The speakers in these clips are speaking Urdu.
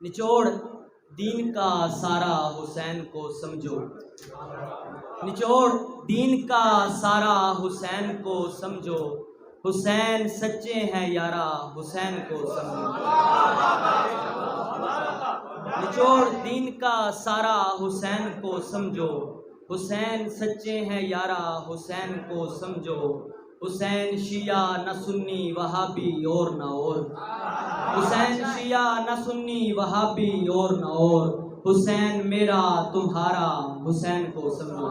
نچوڑ دین کا سارا حسین کو سمجھو، نچوڑ دین کا سارا حسین کو سمجھو، حسین سچے ہیں یارا حسین کو سمجھو۔ نچوڑ دین کا سارا حسین کو سمجھو، حسین سچے ہیں یارا حسین کو سمجھو۔ حسین شیعہ نہ سنی وہابی اور نہ اور، حسین شیعہ نہ سنی وہابی اور نہ اور، حسین میرا تمہارا حسین کو سمجھو۔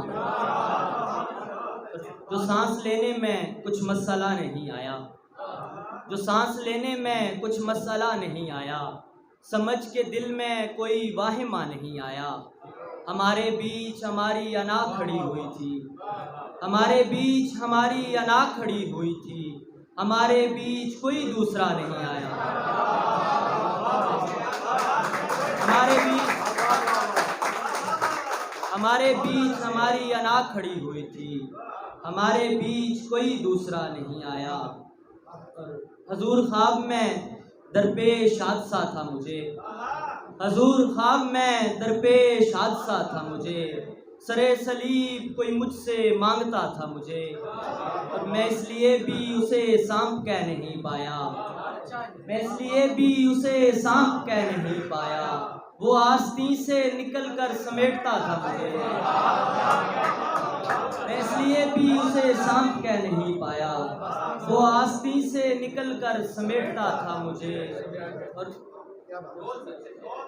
جو سانس لینے میں کچھ مسئلہ نہیں آیا، جو سانس لینے میں کچھ مسئلہ نہیں آیا، سمجھ کے دل میں کوئی واہمہ نہیں آیا، ہمارے بیچ ہماری انا کھڑی ہوئی تھی، ہمارے بیچ ہماری انا کھڑی ہوئی تھی، ہمارے بیچ کوئی دوسرا نہیں آیا، ہمارے بیچ ہماری انا کھڑی ہوئی تھی، ہمارے بیچ کوئی دوسرا نہیں آیا۔ حضور خواب میں درپیش حادثہ تھا مجھے، حضور خواب میں درپیش حادثہ تھا مجھے، سرے صلیب کوئی مجھ سے مانگتا تھا مجھے، اور میں اس لیے بھی اسے سانپ کہہ نہیں پایا، میں اس لیے بھی اسے سانپ کہہ نہیں پایا، وہ آستین سے نکل کر سمیٹتا تھا مجھے، میں اس لیے بھی اسے سانپ کہہ نہیں پایا، وہ آستین سے نکل کر سمیٹتا تھا مجھے۔ اور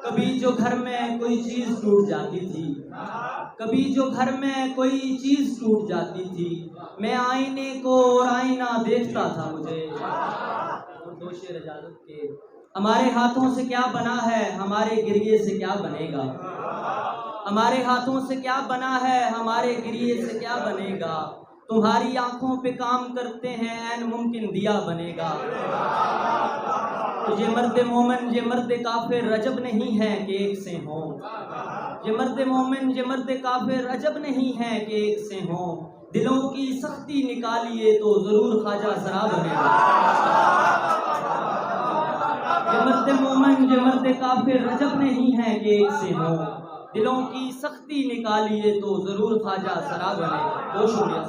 کبھی جو گھر میں کوئی چیز ٹوٹ جاتی تھی، کبھی جو گھر میں کوئی چیز ٹوٹ جاتی تھی، میں آئینے کو اور آئینہ دیکھتا تھا مجھے۔ اور دو شعر اجازت کے، ہمارے ہاتھوں سے کیا بنا ہے ہمارے گریے سے کیا بنے گا، ہمارے ہاتھوں سے کیا بنا ہے ہمارے گریے سے کیا بنے گا، تمہاری آنکھوں پہ کام کرتے ہیں عین ممکن دیا بنے گا۔ یہ مرد مومن یہ مرد کافر عجب نہیں ہے کہ ایک سے ہوں، یہ مرد مومن یہ مرد کافر عجب نہیں ہے کہ ایک سے ہوں، دلوں کی سختی نکالیے تو ضرور خواجہ سرا بنے گا۔ یہ مرد مومن یہ مرد کافر عجب نہیں ہے کہ ایک سے ہوں، دلوں کی سختی نکالیے تو ضرور خواجہ سرا بنے گا۔ بہت شکریہ۔